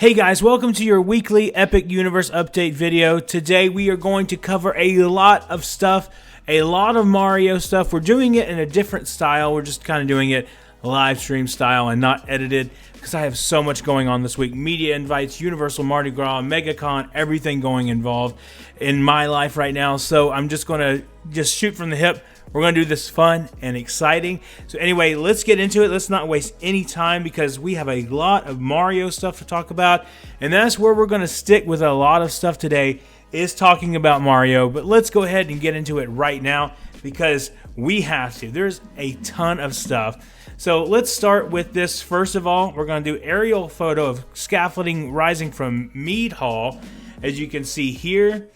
Hey guys, welcome to your weekly Epic Universe Update video. Today we are going to cover a lot of stuff, a lot of Mario stuff. We're doing it in a different style. We're just kind of doing it live stream style and not edited because I have so much going on this week. Media invites, Universal Mardi Gras, MegaCon, everything going involved in my life right now. So I'm just going to shoot from the hip. We're going to do this fun and exciting. So anyway, let's get into it. Let's not waste any time because we have a lot of Mario stuff to talk about. And that's where we're going to stick with a lot of stuff today is talking about Mario. But let's go ahead and get into it right now because we have to. There's a ton of stuff. So let's start with this. First of all, we're going to do aerial photo of scaffolding rising from Mead Hall. As you can see here,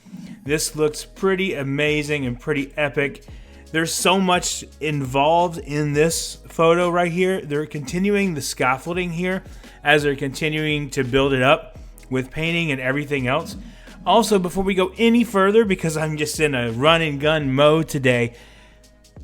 this looks pretty amazing and pretty epic. There's so much involved in this photo right here. They're continuing the scaffolding here as they're continuing to build it up with painting and everything else. Also, before we go any further, because I'm just in a run and gun mode today,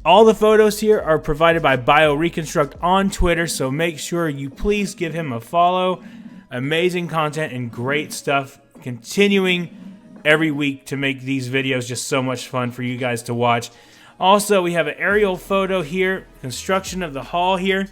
all the photos here are provided by BioReconstruct on Twitter, so make sure you please give him a follow. Amazing content and great stuff continuing every week to make these videos just so much fun for you guys to watch. Also, we have an aerial photo here, construction of the hall here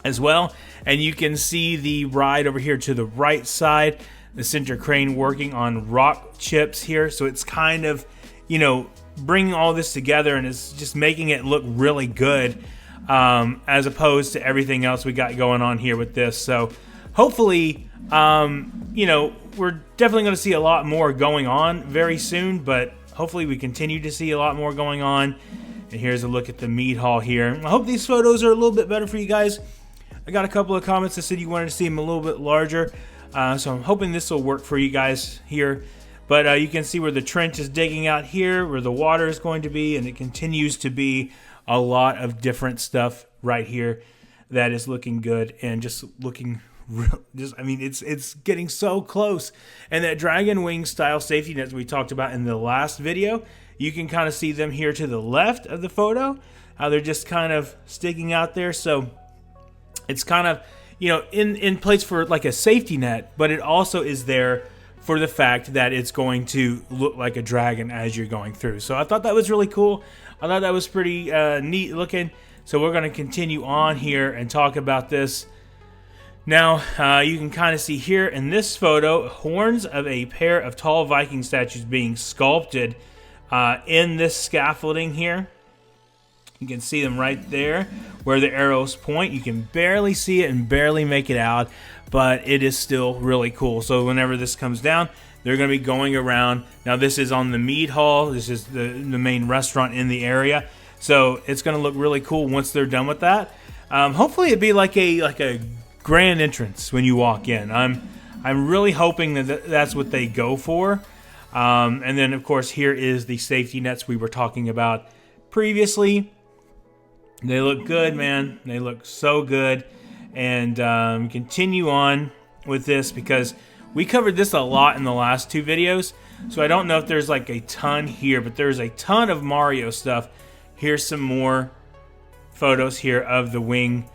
as well. And you can see the ride over here to the right side, the center crane working on rock chips here. So it's kind of, you know, bringing all this together and it's just making it look really good as opposed to everything else we got going on here with this. So hopefully, you know, we're definitely going to see a lot more going on very soon, but hopefully we continue to see a lot more going on. And here's a look at the Mead Hall here. I hope these photos are a little bit better for you guys. I got a couple of comments that said you wanted to see them a little bit larger. So I'm hoping this will work for you guys here. But you can see where the trench is digging out here, where the water is going to be. And it continues to be a lot of different stuff right here that is looking good and just looking I mean, it's getting so close. And that dragon wing style safety nets we talked about in the last video, you can kind of see them here to the left of the photo, how they're just kind of sticking out there. So it's kind of, you know, in place for like a safety net, but it also is there for the fact that it's going to look like a dragon as you're going through. So I thought that was really cool. I thought that was pretty neat looking. So we're going to continue on here and talk about this. Now, you can kind of see here in this photo, horns of a pair of tall Viking statues being sculpted in this scaffolding here. You can see them right there where the arrows point. You can barely see it and barely make it out, but it is still really cool. So whenever this comes down, they're going to be going around. Now, this is on the Mead Hall. This is the main restaurant in the area. So it's going to look really cool once they're done with that. Hopefully, it'd be like a grand entrance when you walk in. I'm really hoping that that's what they go for. And then of course here is the safety nets we were talking about previously. They look good, man. They look so good. And continue on with this because we covered this a lot in the last two videos. So I don't know if there's like a ton here, but there's a ton of Mario stuff. Here's some more photos here of the wing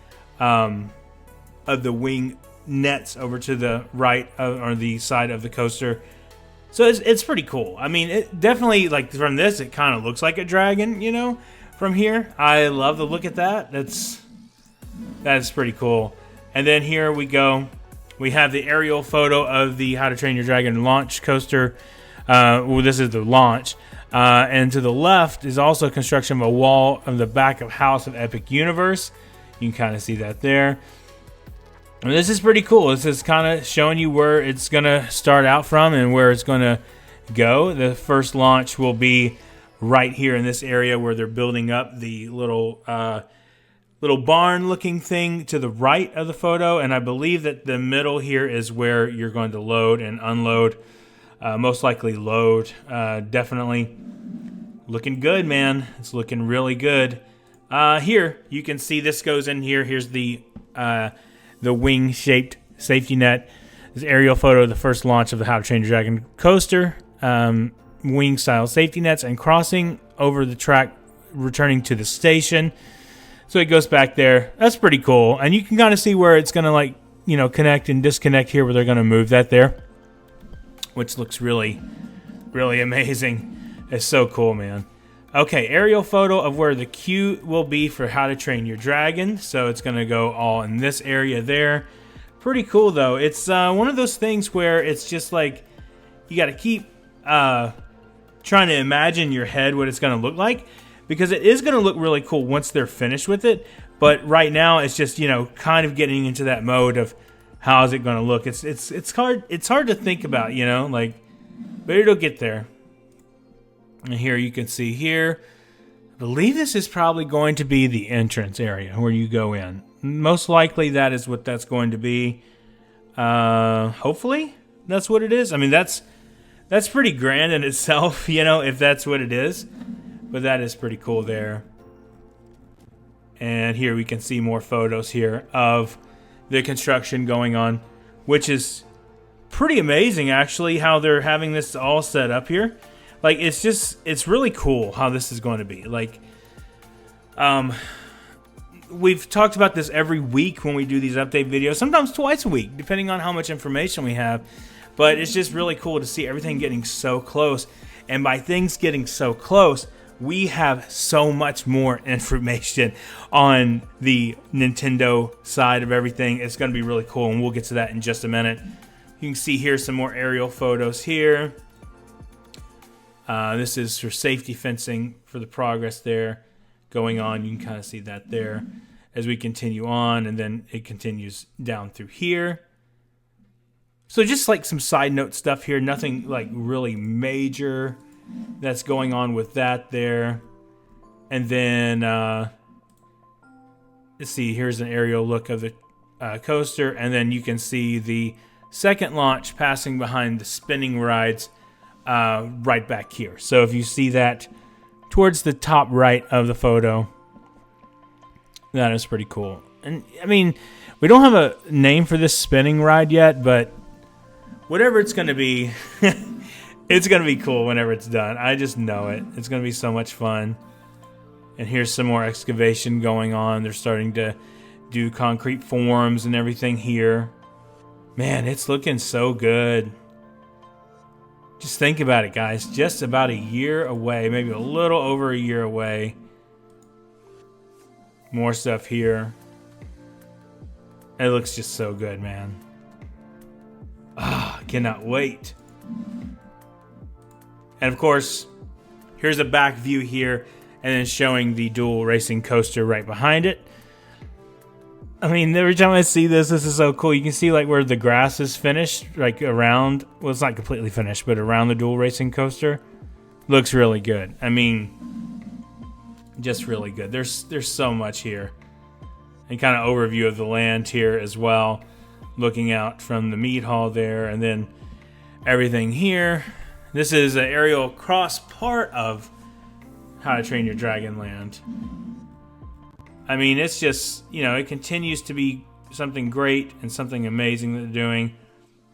nets over to the right or the side of the coaster. So it's pretty cool. I mean, it definitely, like from this, it kind of looks like a dragon, you know, from here. I love the look at that. That's pretty cool. And then here we go. We have the aerial photo of the How to Train Your Dragon launch coaster. Well, this is the launch. And to the left is also construction of a wall of the back of House of Epic Universe. You can kind of see that there. And this is pretty cool. This is kind of showing you where it's going to start out from and where it's going to go. The first launch will be right here in this area where they're building up the little barn-looking thing to the right of the photo. And I believe that the middle here is where you're going to load and unload. Most likely load. Definitely looking good, man. It's looking really good. Here, you can see this goes in here. Here's the wing-shaped safety net. This aerial photo of the first launch of the How to Train Your Dragon coaster. Wing-style safety nets and crossing over the track, returning to the station. So it goes back there. That's pretty cool. And you can kind of see where it's going to, like, connect and disconnect here where they're going to move that there, which looks really, really amazing. It's so cool, man. Okay, aerial photo of where the queue will be for How to Train Your Dragon. So it's going to go all in this area there. Pretty cool, though. It's one of those things where it's just like you got to keep trying to imagine in your head what it's going to look like, because it is going to look really cool once they're finished with it. But right now, it's just kind of getting into that mode of how is it going to look. It's hard to think about, but it'll get there. And here you can see here, I believe this is probably going to be the entrance area where you go in. Most likely that is what that's going to be. Hopefully that's what it is. I mean, that's pretty grand in itself, if that's what it is. But that is pretty cool there. And here we can see more photos here of the construction going on, which is pretty amazing, actually, how they're having this all set up here. Like, it's really cool how this is going to be. Like, we've talked about this every week when we do these update videos, sometimes twice a week, depending on how much information we have. But it's just really cool to see everything getting so close. And by things getting so close, we have so much more information on the Nintendo side of everything. It's going to be really cool, and we'll get to that in just a minute. You can see here some more aerial photos here. This is for safety fencing for the progress there going on. You can kind of see that there as we continue on, and then it continues down through here. So just like some side note stuff here, nothing like really major that's going on with that there. And then let's see, here's an aerial look of the coaster, and then you can see the second launch passing behind the spinning rides right back here. So if you see that towards the top right of the photo, that is pretty cool. And I mean, we don't have a name for this spinning ride yet, but whatever it's going to be, it's going to be cool whenever it's done. I just know it. It's going to be so much fun. And here's some more excavation going on. They're starting to do concrete forms and everything here. Man, it's looking so good. Just think about it, guys. Just about a year away, maybe a little over a year away. More stuff here. It looks just so good, man. I cannot wait. And of course, here's a back view here, and then showing the dual racing coaster right behind it. I mean, every time I see this is so cool. You can see like where the grass is finished, like around, well, it's not completely finished, but around the dual racing coaster. Looks really good. I mean, just really good. There's so much here. And kind of overview of the land here as well. Looking out from the meat hall there, and then everything here. This is an aerial cross part of How to Train Your Dragon Land. I mean, it's just, it continues to be something great and something amazing that they're doing.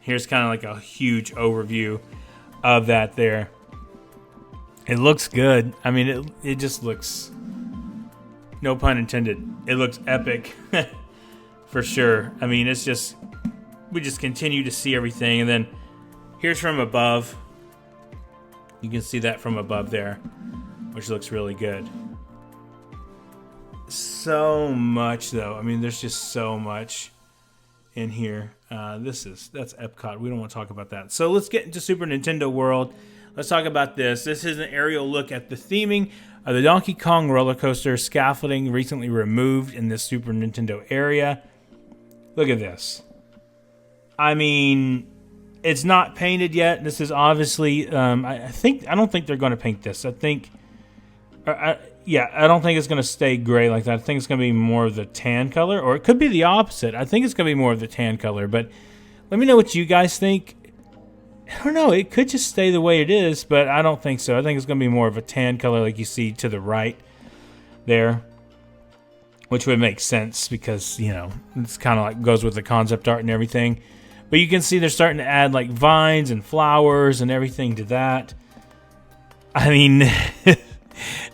Here's kind of like a huge overview of that there. It looks good. I mean, it just looks, no pun intended, it looks epic for sure. I mean, it's just, we just continue to see everything. And then here's from above. You can see that from above there, which looks really good. So much, though. I mean, there's just so much in here. That's Epcot. We don't want to talk about that. So let's get into Super Nintendo World. Let's talk about this. This is an aerial look at the theming of the Donkey Kong roller coaster scaffolding recently removed in this Super Nintendo area. Look at this. I mean, it's not painted yet. This is obviously, I don't think they're going to paint this. I don't think it's going to stay gray like that. I think it's going to be more of the tan color, or it could be the opposite. I think it's going to be more of the tan color, but let me know what you guys think. I don't know. It could just stay the way it is, but I don't think so. I think it's going to be more of a tan color like you see to the right there, which would make sense because, it's kind of like goes with the concept art and everything. But you can see they're starting to add like vines and flowers and everything to that. I mean,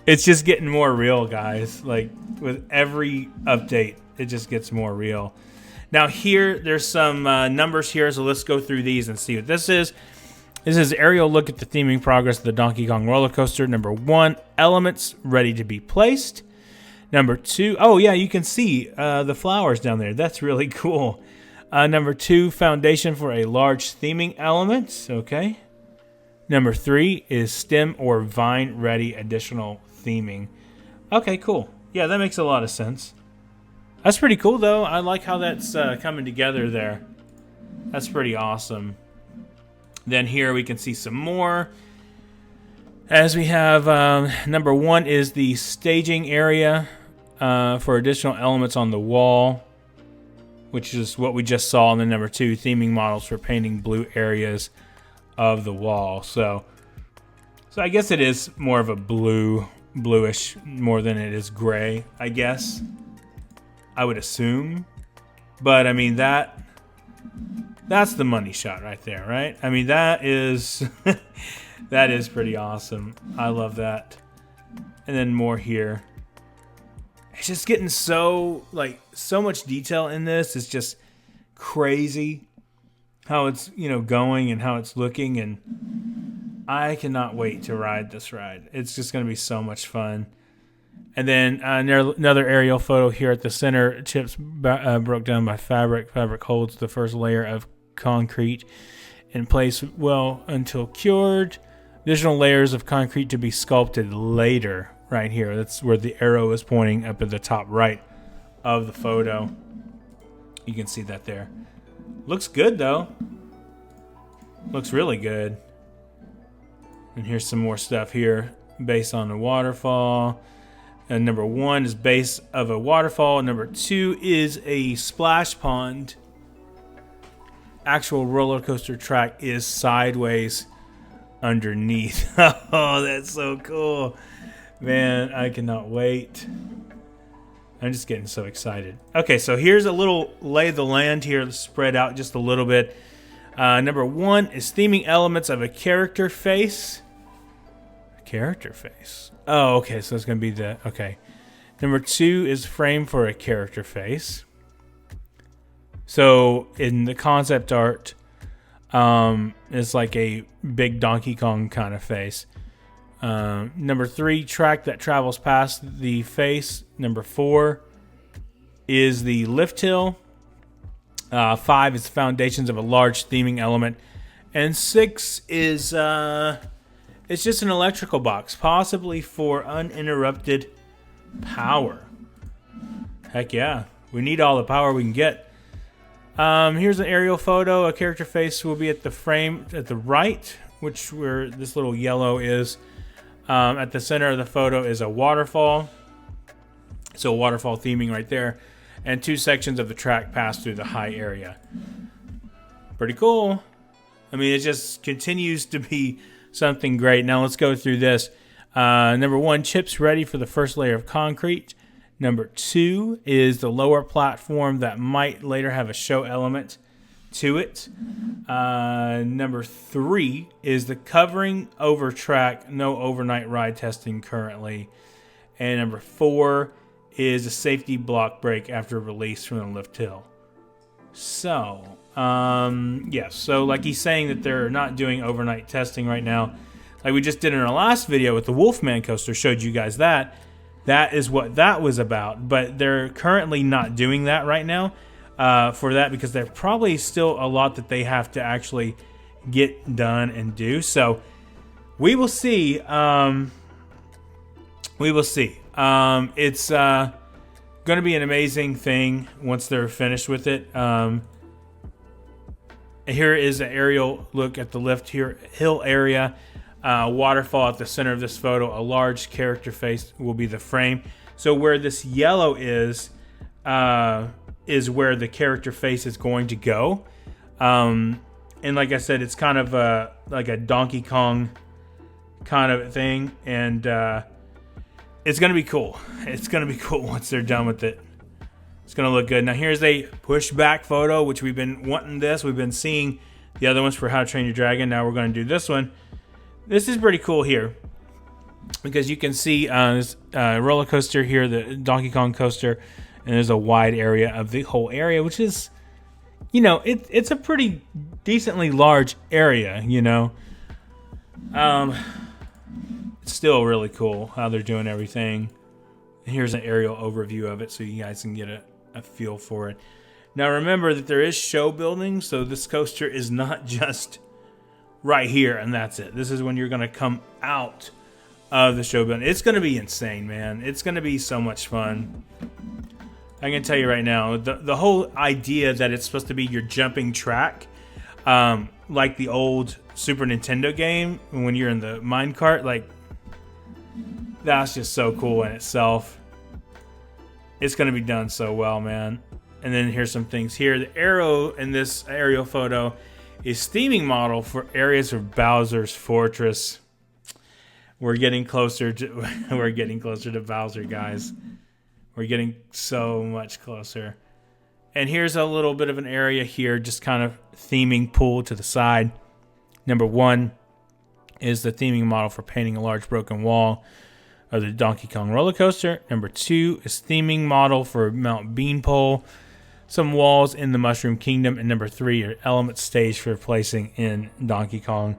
it's just getting more real, guys. Like with every update, it just gets more real. Now here, there's some numbers here, so let's go through these and see what this is. This is aerial look at the theming progress of the Donkey Kong roller coaster. Number 1, elements ready to be placed. Number 2, oh yeah, you can see the flowers down there. That's really cool. Number 2, foundation for a large theming element. Okay. Number 3 is stem or vine ready additional theming. Okay, cool. Yeah, that makes a lot of sense. That's pretty cool, though. I like how that's coming together there. That's pretty awesome. Then here we can see some more. As we have, number 1 is the staging area for additional elements on the wall, which is what we just saw. And then number 2, theming models for painting blue areas of the wall. So I guess it is more of a bluish more than it is gray, I guess. I would assume. But I mean that's the money shot right there, right? I mean that is that is pretty awesome. I love that. And then more here. It's just getting so much detail in this. It's just crazy how it's, going and how it's looking, and I cannot wait to ride this ride. It's just going to be so much fun. And then another aerial photo here at the center. Chips broke down by fabric. Fabric holds the first layer of concrete in place well until cured. Additional layers of concrete to be sculpted later. Right here. That's where the arrow is pointing up at the top right of the photo. You can see that there. Looks good, though. Looks really good. And here's some more stuff here based on the waterfall. And number 1 is base of a waterfall. Number 2 is a splash pond. Actual roller coaster track is sideways underneath. Oh, that's so cool. Man, I cannot wait. I'm just getting so excited. Okay, so here's a little lay of the land here. Let's spread out just a little bit. Number 1 is theming elements of a character face. Character face. Oh, okay, so it's going to be the... Okay. Number 2 is frame for a character face. So, in the concept art, it's like a big Donkey Kong kind of face. Number 3, track that travels past the face. Number 4 is the lift hill. 5 is the foundations of a large theming element. And 6 is it's just an electrical box, possibly for uninterrupted power. Heck yeah. We need all the power we can get. Here's an aerial photo. A character face will be at the frame at the right, which where this little yellow is. At the center of the photo is a waterfall. So waterfall theming right there. And 2 sections of the track pass through the high area. Pretty cool. I mean, it just continues to be something great. Now let's go through this. Number 1, chips ready for the first layer of concrete. Number 2 is the lower platform that might later have a show element to it. Number 3 is the covering over track. No overnight ride testing currently. And number 4 is a safety block break after release from the lift hill. So, yes. So like he's saying that they're not doing overnight testing right now. Like we just did in our last video with the Wolfman coaster, showed you guys that. That is what that was about. But they're currently not doing that right now for that because there's probably still a lot that they have to actually get done and do. So we will see. We will see. It's going to be an amazing thing once they're finished with it. Here is an aerial look at the lift hill area. Waterfall at the center of this photo. A large character face will be the frame. So where this yellow is where the character face is going to go. And like I said, it's kind of like a Donkey Kong kind of thing. And it's going to be cool. It's going to be cool once they're done with it. It's going to look good. Now here's a pushback photo, which we've been wanting this. We've been seeing the other ones for How to Train Your Dragon. Now we're going to do this one. This is pretty cool here because you can see this roller coaster here, the Donkey Kong coaster, and there's a wide area of the whole area, which is you know, it's a pretty decently large area, you know. It's still really cool how they're doing everything. Here's an aerial overview of it so you guys can get a feel for it. Now remember that there is show building, so this coaster is not just right here and that's it. This is when you're going to come out of the show building. It's going to be insane, man. It's going to be so much fun. I can tell you right now, the whole idea that it's supposed to be your jumping track, like the old Super Nintendo game when you're in the minecart, like, that's just so cool in itself. It's going to be done so well, man. And then here's some things here. The arrow in this aerial photo is theming model for areas of Bowser's Fortress. We're getting closer to Bowser, guys. We're getting so much closer. And here's a little bit of an area here, just kind of theming pool to the side. Number 1 is the theming model for painting a large broken wall of the Donkey Kong roller coaster. Number 2 is theming model for Mount Beanpole, some walls in the Mushroom Kingdom. And number 3 are element stage for placing in Donkey Kong,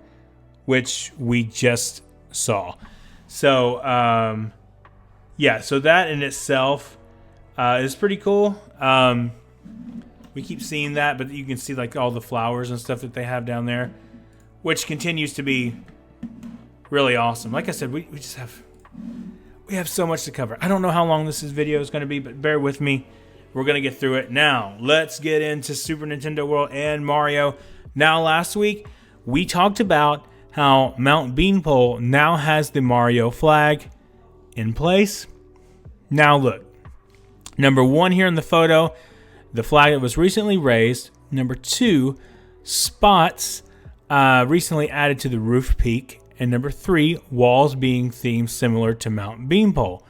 which we just saw. So, yeah, so that in itself is pretty cool. We keep seeing that, but you can see like all the flowers and stuff that they have down there, which continues to be really awesome. Like I said, we have so much to cover. I don't know how long this video is going to be, but bear with me. We're going to get through it. Now, let's get into Super Nintendo World and Mario. Now, last week, we talked about how Mount Beanpole now has the Mario flag in place. Now, look. Number 1 here in the photo, the flag that was recently raised. Number 2, spots recently added to the roof peak. And number 3, walls being themed similar to Mount Beanpole.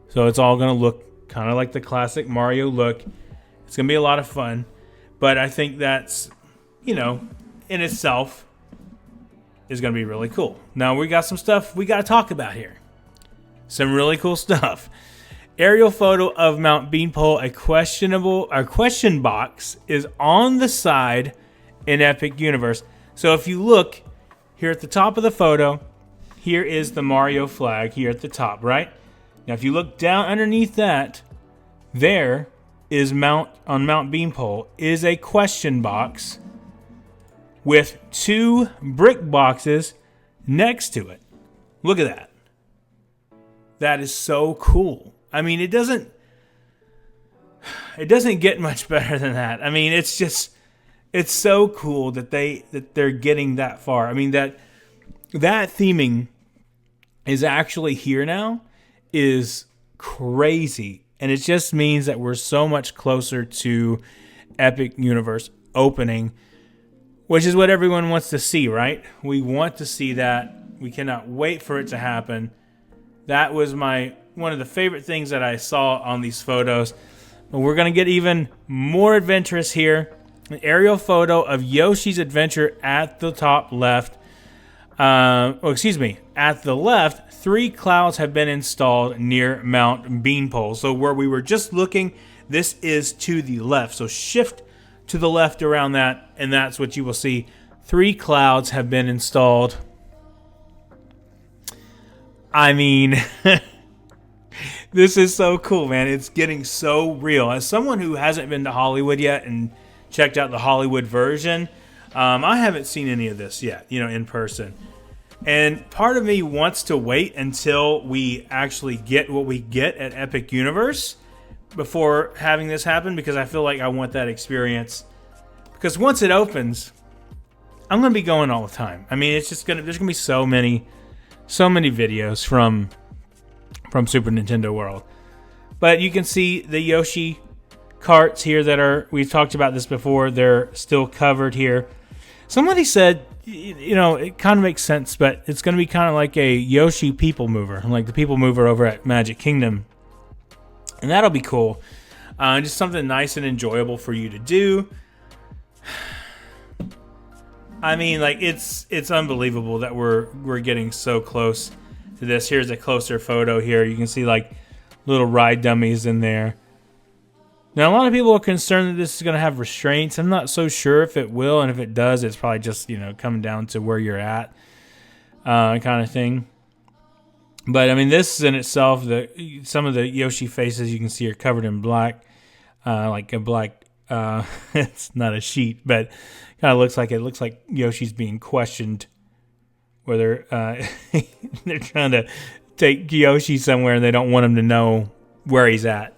So it's all going to look kind of like the classic Mario look. It's going to be a lot of fun. But I think that's, you know, in itself is going to be really cool. Now we got some stuff we got to talk about here. Some really cool stuff. Aerial photo of Mount Beanpole, a question box is on the side in Epic Universe. So if you look here at the top of the photo, here is the Mario flag here at the top, right? Now, if you look down underneath that, there is Mount Beanpole is a question box with 2 brick boxes next to it. Look at that. That is so cool. I mean, it doesn't get much better than that. I mean, it's so cool that they're getting that far. I mean, that theming is actually here now is crazy. And it just means that we're so much closer to Epic Universe opening, which is what everyone wants to see, right? We want to see that. We cannot wait for it to happen. That was one of the favorite things that I saw on these photos. But we're going to get even more adventurous here. An aerial photo of Yoshi's Adventure at the top left. At the left, 3 clouds have been installed near Mount Beanpole. So where we were just looking, this is to the left. So shift to the left around that, and that's what you will see. 3 clouds have been installed. I mean, this is so cool, man. It's getting so real. As someone who hasn't been to Hollywood yet and checked out the Hollywood version, I haven't seen any of this yet, in person. And part of me wants to wait until we actually get what we get at Epic Universe before having this happen, because I feel like I want that experience. Because once it opens, I'm going to be going all the time. I mean, there's going to be so many videos from Super Nintendo World. But you can see the Yoshi carts here we've talked about this before, they're still covered here. Somebody said, it kind of makes sense, but it's going to be kind of like a Yoshi people mover, like the people mover over at Magic Kingdom. And that'll be cool. Just something nice and enjoyable for you to do. I mean, like, it's unbelievable that we're getting so close to this. Here's a closer photo here. You can see like little ride dummies in there. Now, a lot of people are concerned that this is going to have restraints. I'm not so sure if it will, and if it does, it's probably just, coming down to where you're at, kind of thing. But, I mean, this in itself, some of the Yoshi faces you can see are covered in black, like a black, it's not a sheet, but kind of looks like Yoshi's being questioned, whether they're trying to take Yoshi somewhere and they don't want him to know where he's at.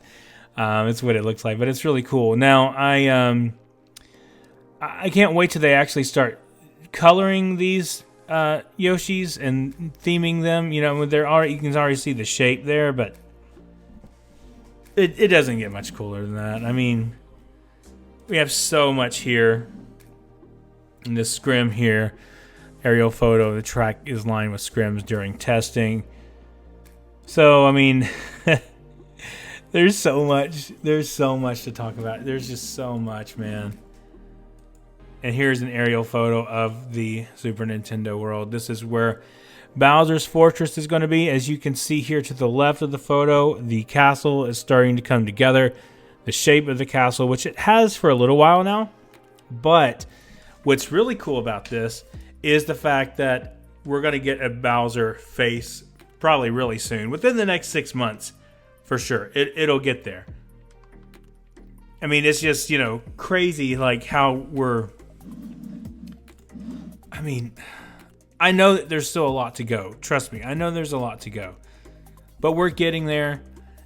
It's what it looks like, but it's really cool. Now, I can't wait till they actually start coloring these Yoshis and theming them. You can already see the shape there, but it doesn't get much cooler than that. I mean, we have so much here. And this scrim here, aerial photo, the track is lined with scrims during testing. So, I mean, there's so much to talk about. There's just so much, man. And here's an aerial photo of the Super Nintendo world. This is where Bowser's Fortress is going to be. As you can see here to the left of the photo, the castle is starting to come together. The shape of the castle, which it has for a little while now. But what's really cool about this is the fact that we're going to get a Bowser face probably really soon. Within the next 6 months, for sure. It'll get there. I mean, it's just, crazy like how we're... I mean, I know that there's still a lot to go. Trust me, I know there's a lot to go. But we're getting there.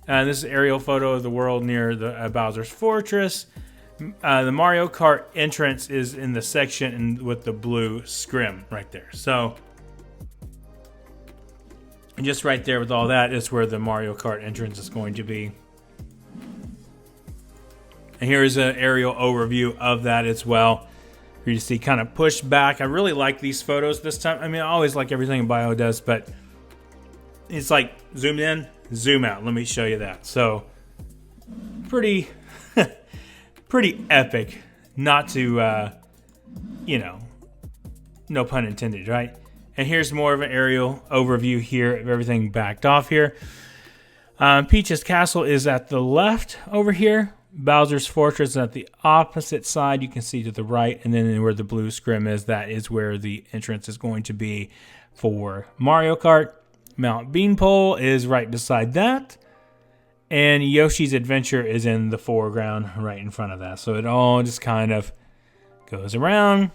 This is an aerial photo of the world near the Bowser's Fortress. The Mario Kart entrance is in the section with the blue scrim right there. So, and just right there with all that is where the Mario Kart entrance is going to be. And here's an aerial overview of that as well. For you to see kind of pushed back. I really like these photos this time. I mean, I always like everything Bio does, but it's like zoom in, zoom out. Let me show you that. So, pretty epic. Not to, no pun intended, right? And here's more of an aerial overview here of everything backed off here. Peach's Castle is at the left over here. Bowser's Fortress is at the opposite side. You can see to the right. And then where the blue scrim is, that is where the entrance is going to be for Mario Kart. Mount Beanpole is right beside that. And Yoshi's Adventure is in the foreground right in front of that. So it all just kind of goes around,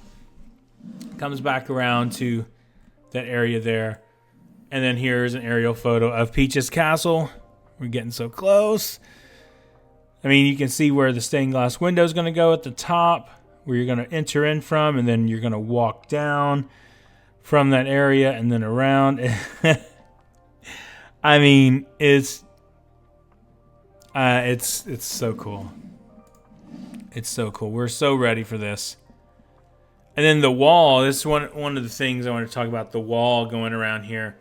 comes back around to that area there. And then here's an aerial photo of Peach's Castle. We're getting so close. I mean, you can see where the stained glass window is going to go at the top, where you're going to enter in from, and then you're going to walk down from that area and then around. I mean, it's so cool. It's so cool. We're so ready for this. And then the wall, this is one of the things I want to talk about, the wall going around here.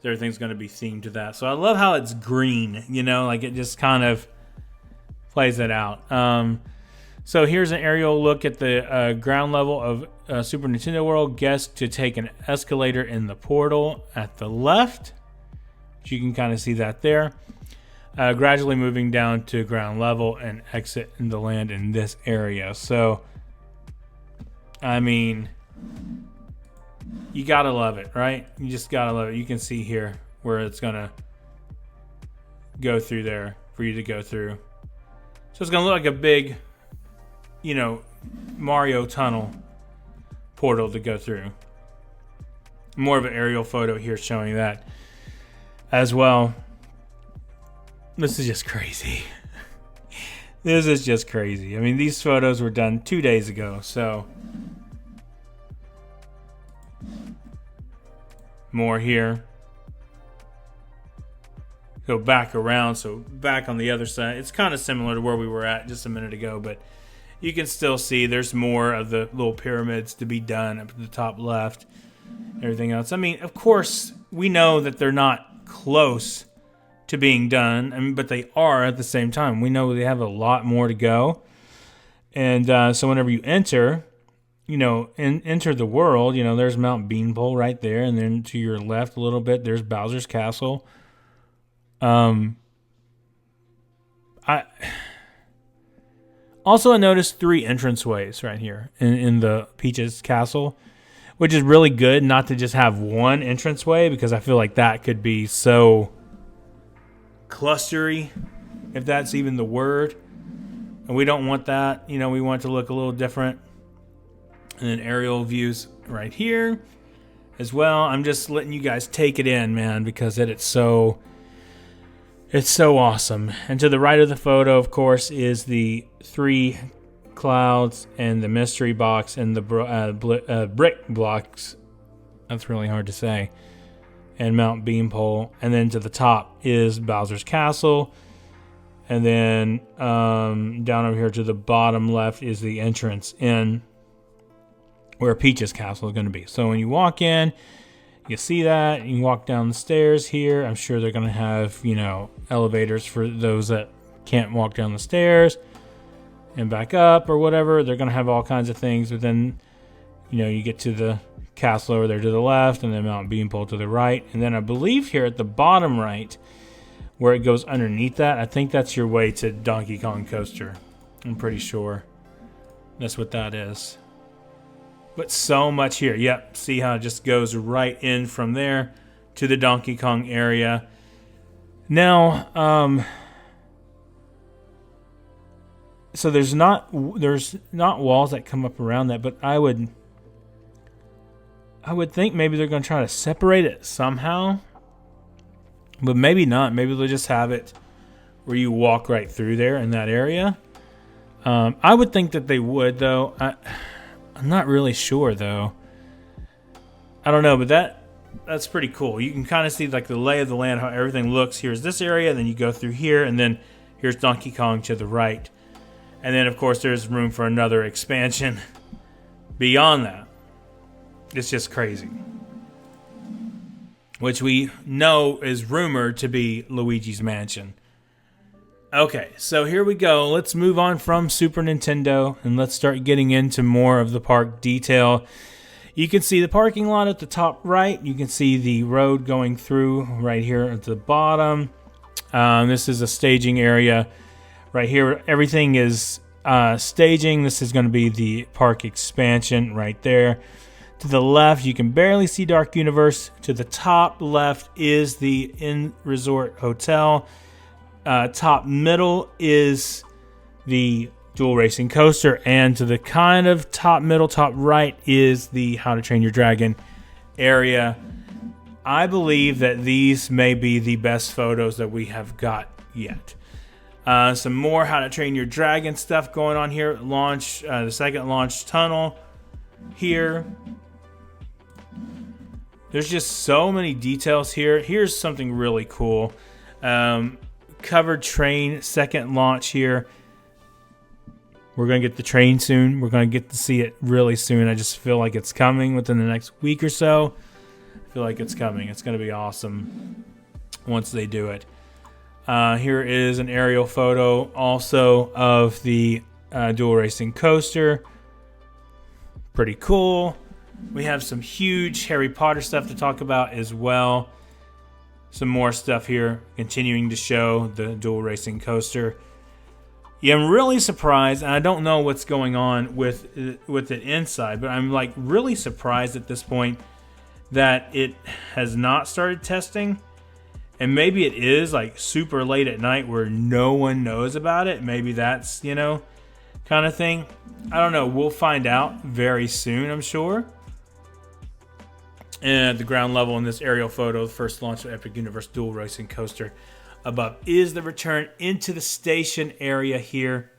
Everything's going to be themed to that. So I love how it's green, like it just kind of plays it out. So here's an aerial look at the ground level of Super Nintendo World. Guess to take an escalator in the portal at the left. You can kind of see that there. Gradually moving down to ground level and exit into land in this area. So, I mean, you gotta love it, right? You just gotta love it. You can see here where it's gonna go through there for you to go through. So it's gonna look like a big, Mario tunnel portal to go through. More of an aerial photo here showing that as well. This is just crazy. This is just crazy. I mean, these photos were done 2 days ago, so more here. Go back around, so back on the other side. It's kind of similar to where we were at just a minute ago, but you can still see there's more of the little pyramids to be done up at the top left. Everything else. I mean, of course, we know that they're not close to being done, but they are at the same time. We know they have a lot more to go. And so whenever you enter, enter the world, there's Mount Beanpole right there. And then to your left a little bit, there's Bowser's Castle. Also, I noticed 3 entranceways right here in the Peach's castle, which is really good not to just have one entranceway, because I feel like that could be so clustery, if that's even the word. And we don't want that. You know, we want it to look a little different. And then aerial views right here as well. I'm just letting you guys take it in, man, because it's so awesome. And to the right of the photo, of course, is the 3 clouds and the mystery box and the brick blocks. That's really hard to say. And Mount Beanpole. And then to the top is Bowser's Castle. And then down over here to the bottom left is the entrance in where Peach's castle is going to be. So when you walk in, you see that. You walk down the stairs here. I'm sure they're going to have, you know, elevators for those that can't walk down the stairs and back up or whatever. They're going to have all kinds of things. But then, you know, you get to the castle over there to the left and then Mount Beanpole to the right. And then I believe here at the bottom right, where it goes underneath that, I think that's your way to Donkey Kong Coaster. I'm pretty sure that's what that is. But so much here. Yep, see how it just goes right in from there to the Donkey Kong area. Now, so there's not walls that come up around that, but I would think maybe they're going to try to separate it somehow. But maybe not. Maybe they'll just have it where you walk right through there in that area. I would think that they would, though. I'm not really sure, though. I don't know, but that's pretty cool. You can kind of see like the lay of the land, how everything looks. Here's this area, then you go through here, and then here's Donkey Kong to the right. And then, of course, there's room for another expansion beyond that. It's just crazy. Which we know is rumored to be Luigi's Mansion. Okay, so here we go. Let's move on from Super Nintendo and let's start getting into more of the park detail. You can see the parking lot at the top right. You can see the road going through right here at the bottom. This is a staging area right here. Everything is staging. This is going to be the park expansion right there. To the left, you can barely see Dark Universe. To the top left is the Inn Resort Hotel. Top middle is the Dual Racing Coaster. And to the kind of top middle, top right is the How to Train Your Dragon area. I believe that these may be the best photos that we have got yet. Some more How to Train Your Dragon stuff going on here. Launch, the second launch tunnel here. There's just so many details here. Here's something really cool. Covered train, second launch here. We're going to get the train soon. We're going to get to see it really soon. I just feel like it's coming within the next week or so. I feel like it's coming. It's going to be awesome once they do it. Here is an aerial photo also of the Dual Racing Coaster. Pretty cool. We have some huge Harry Potter stuff to talk about as well. Some more stuff here, continuing to show the Dual Racing Coaster. Yeah, I'm really surprised, and I don't know what's going on with it inside, but I'm like really surprised at this point that it has not started testing. And maybe it is like super late at night where no one knows about it. Maybe that's, you know, kind of thing. I don't know. We'll find out very soon, I'm sure. And at the ground level in this aerial photo, the first launch of Epic Universe Dual Racing Coaster above is the return into the station area here.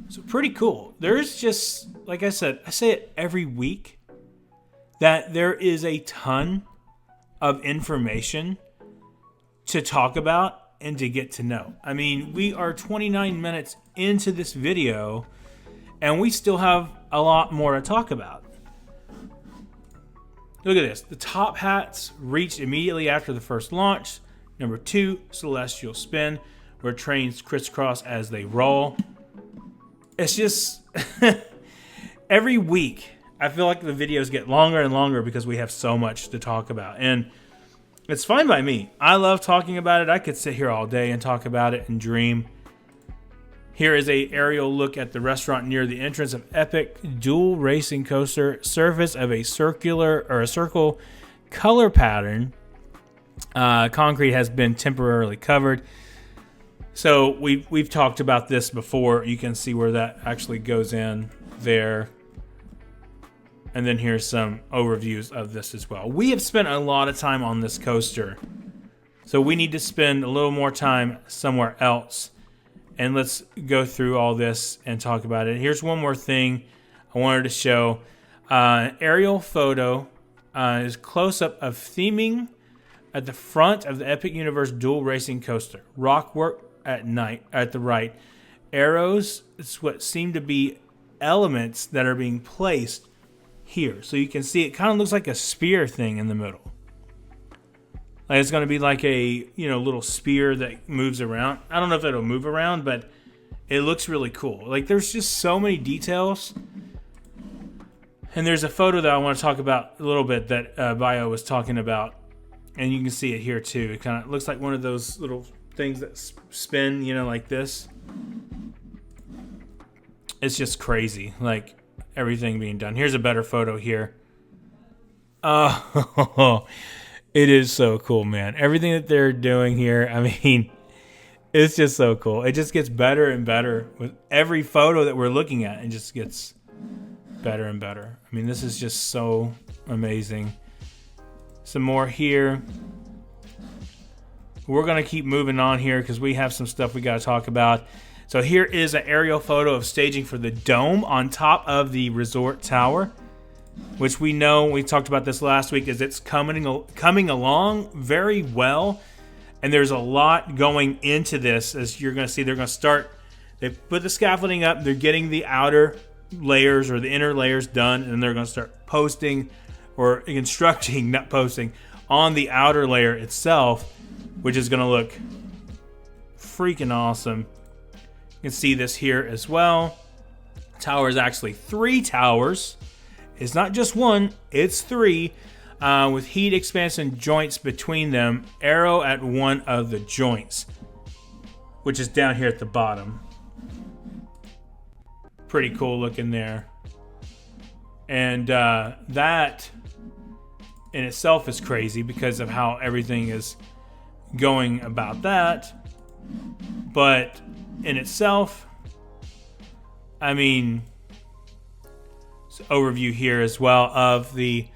So pretty cool. There's just, like I said, I say it every week, that there is a ton of information to talk about and to get to know. I mean, we are 29 minutes into this video and we still have a lot more to talk about. Look at this. The top hats reached immediately after the first launch. Number 2, Celestial Spin, where trains crisscross as they roll. It's just every week I feel like the videos get longer and longer because we have so much to talk about. And it's fine by me. I love talking about it. I could sit here all day and talk about it and dream. Here is a aerial look at the restaurant near the entrance of Epic Dual Racing Coaster. Surface of a circle color pattern. Concrete has been temporarily covered. So we've talked about this before. You can see where that actually goes in there. And then here's some overviews of this as well. We have spent a lot of time on this coaster, so we need to spend a little more time somewhere else. And let's go through all this and talk about it. Here's one more thing I wanted to show. Aerial photo is close-up of theming at the front of the Epic Universe Dual Racing Coaster. Rockwork at night at the right. Arrows, it's what seem to be elements that are being placed here. So you can see it kind of looks like a spear thing in the middle. Like it's going to be like a, little spear that moves around. I don't know if it'll move around, but it looks really cool. Like there's just so many details. And there's a photo that I want to talk about a little bit that Bio was talking about. And you can see it here too. It kind of looks like one of those little things that spin, like this. It's just crazy, like everything being done. Here's a better photo here. Oh, it is so cool, man. Everything that they're doing here, I mean, it's just so cool. It just gets better and better with every photo that we're looking at. It just gets better and better. I mean, this is just so amazing. Some more here. We're going to keep moving on here because we have some stuff we got to talk about. So here is an aerial photo of staging for the dome on top of the resort tower, which we know, we talked about this last week, is it's coming along very well. And there's a lot going into this. As you're going to see, they're going to start, they put the scaffolding up, they're getting the outer layers or the inner layers done, and they're going to start posting or constructing, not posting, on the outer layer itself, which is going to look freaking awesome. You can see this here as well. Tower is actually 3 towers. It's not just one, it's 3, with heat expansion joints between them. Arrow at one of the joints, which is down here at the bottom. Pretty cool looking there. And that in itself is crazy because of how everything is going about that. But in itself, I mean, overview here as well of the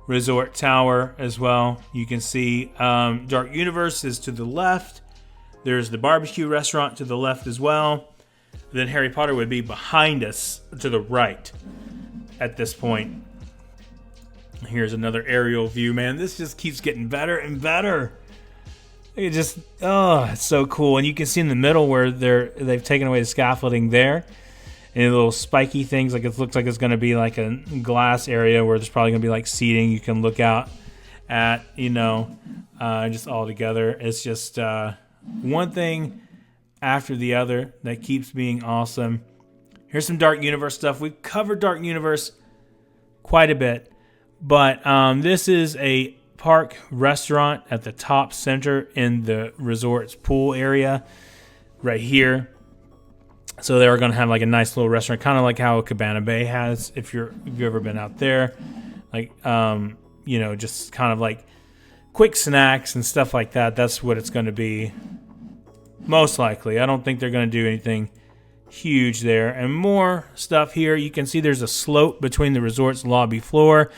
resort tower as well. You can see Dark Universe is to the left. There's the barbecue restaurant to the left as well. Then Harry Potter would be behind us to the right at this point. Here's another aerial view, man. This just keeps getting better and better. It just, it's so cool. And you can see in the middle where they've taken away the scaffolding there. And little spiky things, like it looks like it's going to be like a glass area where there's probably going to be like seating you can look out at, just all together. It's just one thing after the other that keeps being awesome. Here's some Dark Universe stuff. We've covered Dark Universe quite a bit, but this is a park restaurant at the top center in the resort's pool area right here. So they're going to have like a nice little restaurant, kind of like how Cabana Bay has, if you've ever been out there. Like, just kind of like quick snacks and stuff like that. That's what it's going to be, most likely. I don't think they're going to do anything huge there. And more stuff here. You can see there's a slope between the resort's lobby floor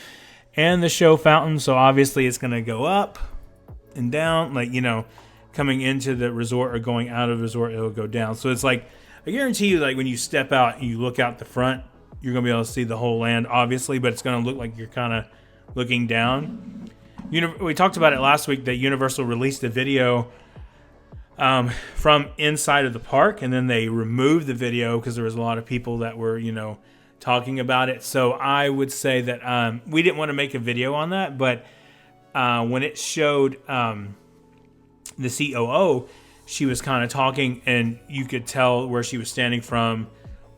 and the show fountain. So obviously it's going to go up and down. Like, coming into the resort or going out of the resort, it'll go down. So it's like, I guarantee you, like when you step out and you look out the front, you're going to be able to see the whole land, obviously, but it's going to look like you're kind of looking down. We talked about it last week that Universal released a video from inside of the park, and then they removed the video because there was a lot of people that were, talking about it. So I would say that we didn't want to make a video on that, but when it showed the COO, she was kind of talking, and you could tell where she was standing from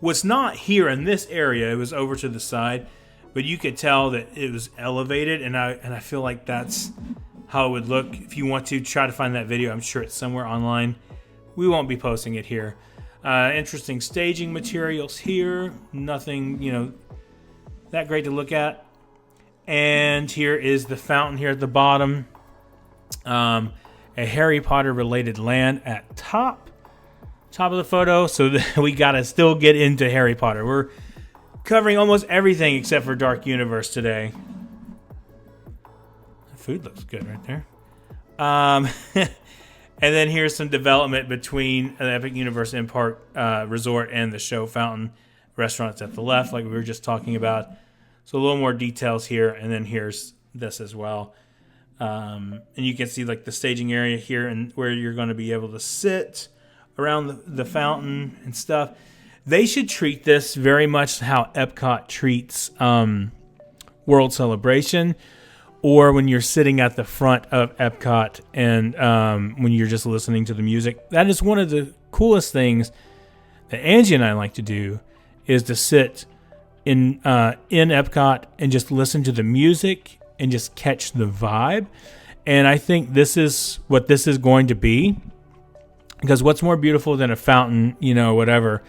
was not here in this area. It was over to the side, but you could tell that it was elevated, and I feel like that's how it would look. If you want to try to find that video, I'm sure it's somewhere online. We won't be posting it here. Interesting staging materials here. Nothing, you know, that great to look at. And here is the fountain here at the bottom. A Harry Potter related land at top of the photo. So we gotta still get into Harry Potter. We're covering almost everything except for Dark Universe today. The food looks good right there. And then here's some development between the Epic Universe in Park Resort and the show fountain restaurants at the left, like we were just talking about. So a little more details here, and then here's this as well. And you can see like the staging area here and where you're going to be able to sit around the fountain and stuff. They should treat this very much how Epcot treats World Celebration, or when you're sitting at the front of Epcot and when you're just listening to the music. That is one of the coolest things that Angie and I like to do, is to sit in Epcot and just listen to the music and just catch the vibe. And I think this is what this is going to be, because what's more beautiful than a fountain, you know, whatever,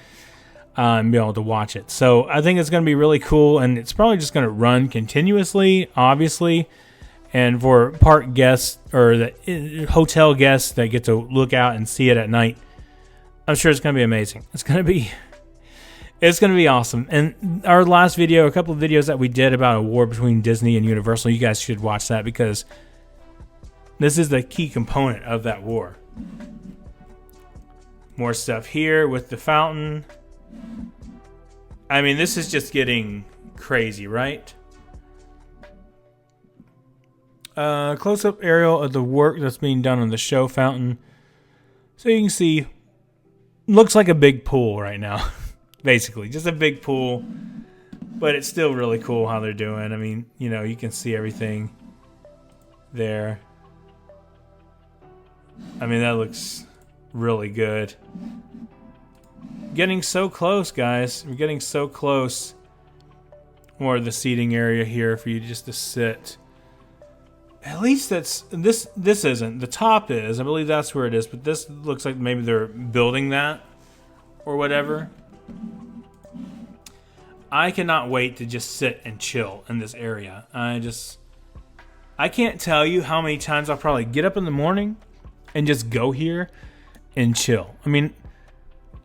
and be able to watch it. So I think it's going to be really cool, and it's probably just going to run continuously, obviously. And for park guests or the hotel guests that get to look out and see it at night, I'm sure it's going to be amazing. It's going to be awesome. And our last video, a couple of videos that we did about a war between Disney and Universal, you guys should watch that, because this is the key component of that war. More stuff here with the fountain. I mean, this is just getting crazy, right? Close-up aerial of the work that's being done on the show fountain. So you can see, looks like a big pool right now. Basically, just a big pool. But it's still really cool how they're doing. I mean, you know, you can see everything there. I mean, that looks really good. Getting so close, guys. We're getting so close. More of the seating area here for you just to sit. At least this isn't. The top is. I believe that's where it is. But this looks like maybe they're building that or whatever. I cannot wait to just sit and chill in this area. I can't tell you how many times I'll probably get up in the morning and just go here and chill. I mean,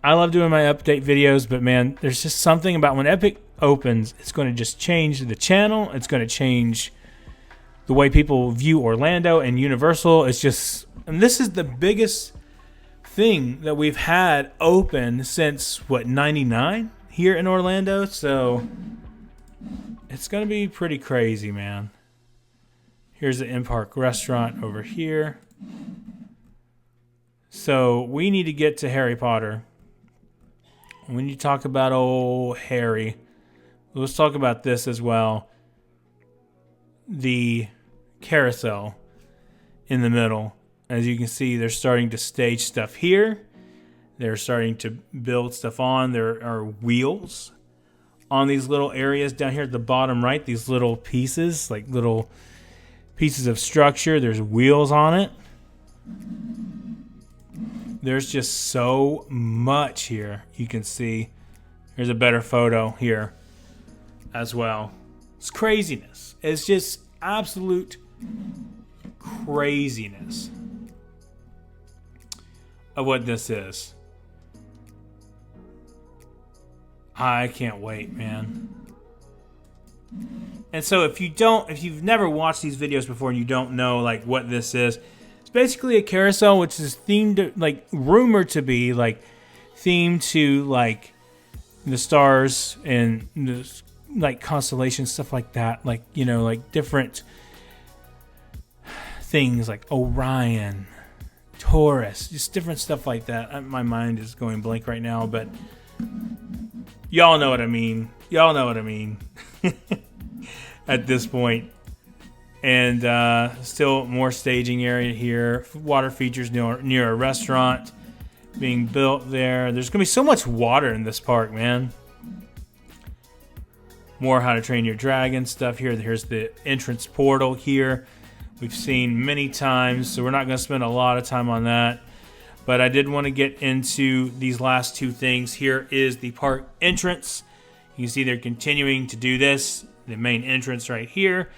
I love doing my update videos, but man, there's just something about when Epic opens, it's going to just change the channel. It's going to change the way people view Orlando and Universal. It's just, and this is the biggest thing that we've had open since, what, 99 here in Orlando? So it's going to be pretty crazy, man. Here's the in-park restaurant over here. So we need to get to Harry Potter. When you talk about old Harry, let's talk about this as well. The carousel in the middle. As you can see, they're starting to stage stuff here. They're starting to build stuff on. There are wheels on these little areas down here at the bottom right. These little pieces, like little pieces of structure. There's wheels on it. There's just so much here. You can see. Here's a better photo here as well. It's craziness. It's just absolute craziness of what this is. I can't wait, man. And so if you've never watched these videos before and you don't know like what this is, it's basically a carousel which is themed to, like, rumored to be like themed to like the stars and the like constellations, stuff like that, like, you know, like different things like Orion, Taurus, just different stuff like that. My mind is going blank right now, but y'all know what I mean. Y'all know what I mean at this point. And still more staging area here. Water features near a restaurant being built there. There's going to be so much water in this park, man. More How to Train Your Dragon stuff here. Here's the entrance portal here. We've seen many times, so we're not going to spend a lot of time on that. But I did want to get into these last two things. Here is the park entrance. You can see they're continuing to do this. The main entrance right here.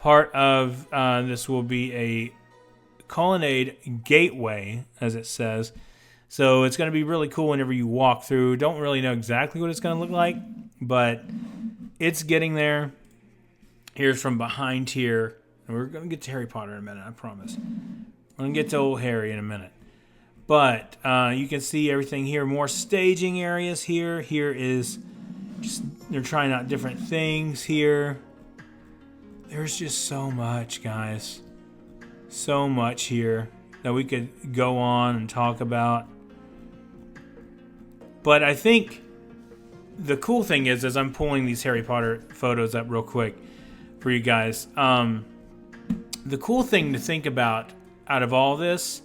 Part of this will be a colonnade gateway, as it says. So it's going to be really cool whenever you walk through. Don't really know exactly what it's going to look like, but it's getting there. Here's from behind here. And we're going to get to Harry Potter in a minute, I promise. We're going to get to old Harry in a minute. But you can see everything here. More staging areas here. Here is just, they're trying out different things here. There's just so much, guys. So much here that we could go on and talk about. But I think the cool thing is, as I'm pulling these Harry Potter photos up real quick for you guys, the cool thing to think about out of all this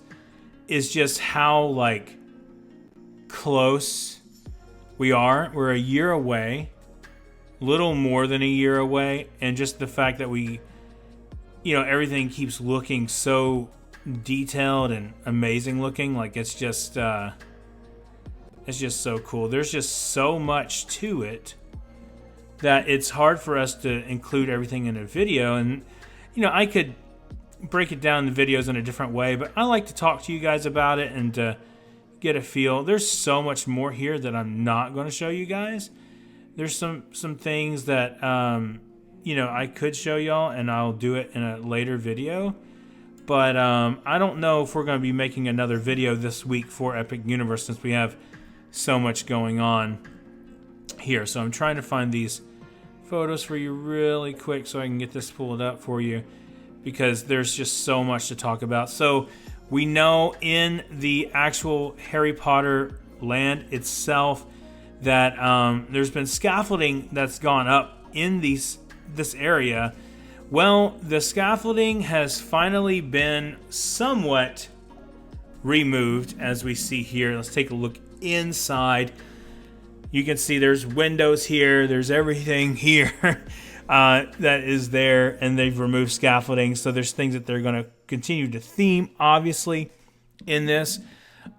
is just how, like, close we are. We're a year away, little more than a year away, and just the fact that we, you know, everything keeps looking so detailed and amazing looking. Like, it's just so cool. There's just so much to it that it's hard for us to include everything in a video. And, you know, I could break it down in the videos in a different way, but I like to talk to you guys about it and get a feel. There's so much more here that I'm not going to show you guys. There's some things that, you know, I could show y'all, and I'll do it in a later video. But I don't know if we're going to be making another video this week for Epic Universe since we have so much going on here. So I'm trying to find these photos for you really quick so I can get this pulled up for you, because there's just so much to talk about. So we know in the actual Harry Potter land itself that there's been scaffolding that's gone up in this area. Well, the scaffolding has finally been somewhat removed, as we see here. Let's take a look inside. You can see there's windows here. There's everything here that is there, and they've removed scaffolding. So there's things that they're going to continue to theme, obviously, in this.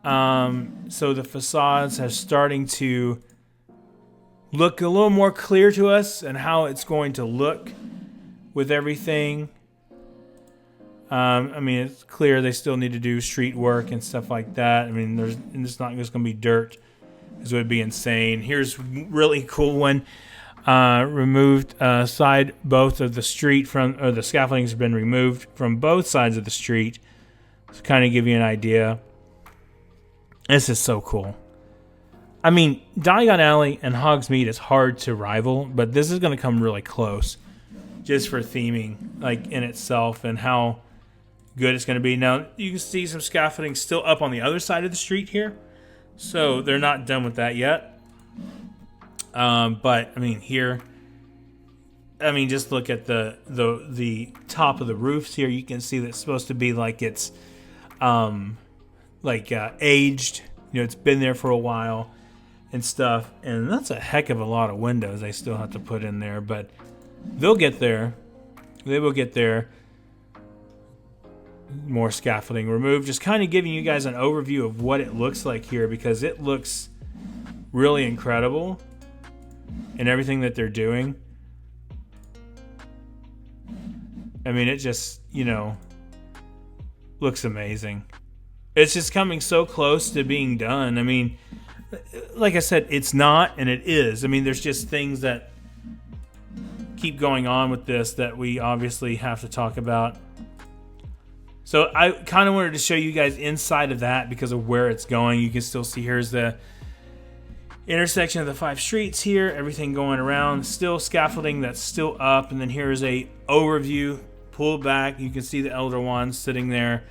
So the facades are starting to look a little more clear to us and how it's going to look with everything. I mean, it's clear they still need to do street work and stuff like that. I mean, it's not just going to be dirt, because it would be insane. Here's a really cool one. Removed side both of the street or the scaffoldings have been removed from both sides of the street to kind of give you an idea. This is so cool. I mean, Diagon Alley and Hogsmeade is hard to rival, but this is going to come really close just for theming, like, in itself, and how good it's going to be. Now, you can see some scaffolding still up on the other side of the street here, so they're not done with that yet. But I mean, here, I mean, just look at the top of the roofs here. You can see that it's supposed to be like it's aged. You know, it's been there for a while and stuff. And that's a heck of a lot of windows they still have to put in there, but they'll get there. They will get there. More scaffolding removed. Just kind of giving you guys an overview of what it looks like here, because it looks really incredible in everything that they're doing. I mean, it just, you know, looks amazing. It's just coming so close to being done. I mean, like I said, it's not, and it is. I mean, there's just things that keep going on with this that we obviously have to talk about. So I kind of wanted to show you guys inside of that because of where it's going. You can still see here's the intersection of the 5 streets here, everything going around, still scaffolding that's still up, and then here's a overview pulled back. You can see the Elder Wand sitting there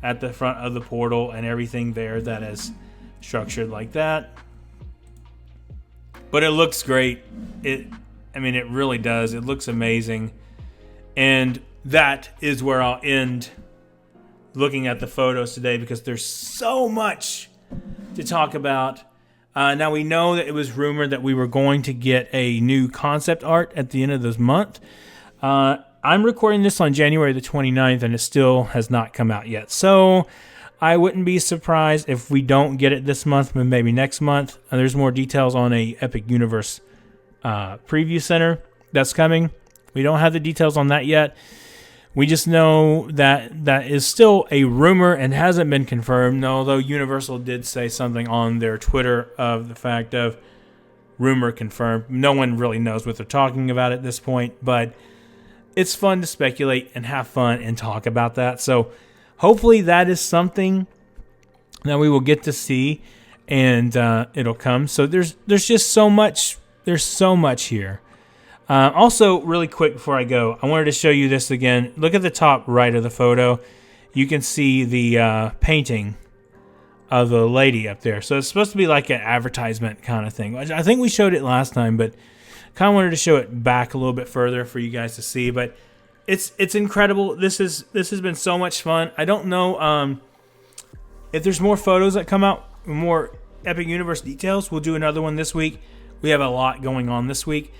at the front of the portal and everything there that is structured like that. But it looks great. I mean, it really does. It looks amazing. And that is where I'll end looking at the photos today, because there's so much to talk about. Now, we know that it was rumored that we were going to get a new concept art at the end of this month. I'm recording this on January the 29th, and it still has not come out yet. So I wouldn't be surprised if we don't get it this month, but maybe next month. There's more details on a Epic Universe preview center that's coming. We don't have the details on that yet. We just know that that is still a rumor and hasn't been confirmed, although Universal did say something on their Twitter of the fact of rumor confirmed. No one really knows what they're talking about at this point, but it's fun to speculate and have fun and talk about that. So hopefully that is something that we will get to see, and it'll come. So there's just so much. There's so much here. Also, really quick before I go, I wanted to show you this again. Look at the top right of the photo. You can see the painting of the lady up there. So it's supposed to be like an advertisement kind of thing. I think we showed it last time, but kind of wanted to show it back a little bit further for you guys to see. But it's incredible. This has been so much fun. I don't know if there's more photos that come out, more Epic Universe details. We'll do another one this week. We have a lot going on this week.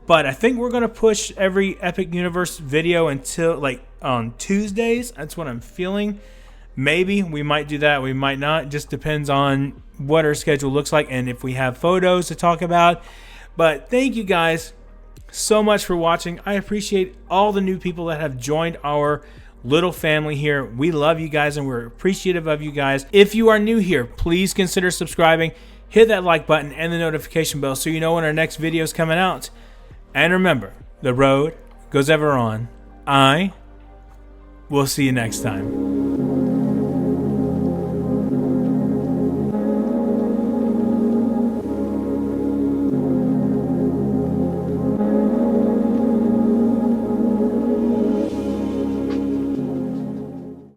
But I think we're going to push every Epic Universe video until like on Tuesdays. That's what I'm feeling. Maybe we might do that. We might not. It just depends on what our schedule looks like and if we have photos to talk about. But thank you guys so much for watching. I appreciate all the new people that have joined our little family here. We love you guys and we're appreciative of you guys. If you are new here, please consider subscribing. Hit that like button and the notification bell so you know when our next video is coming out. And remember, the road goes ever on. I will see you next time.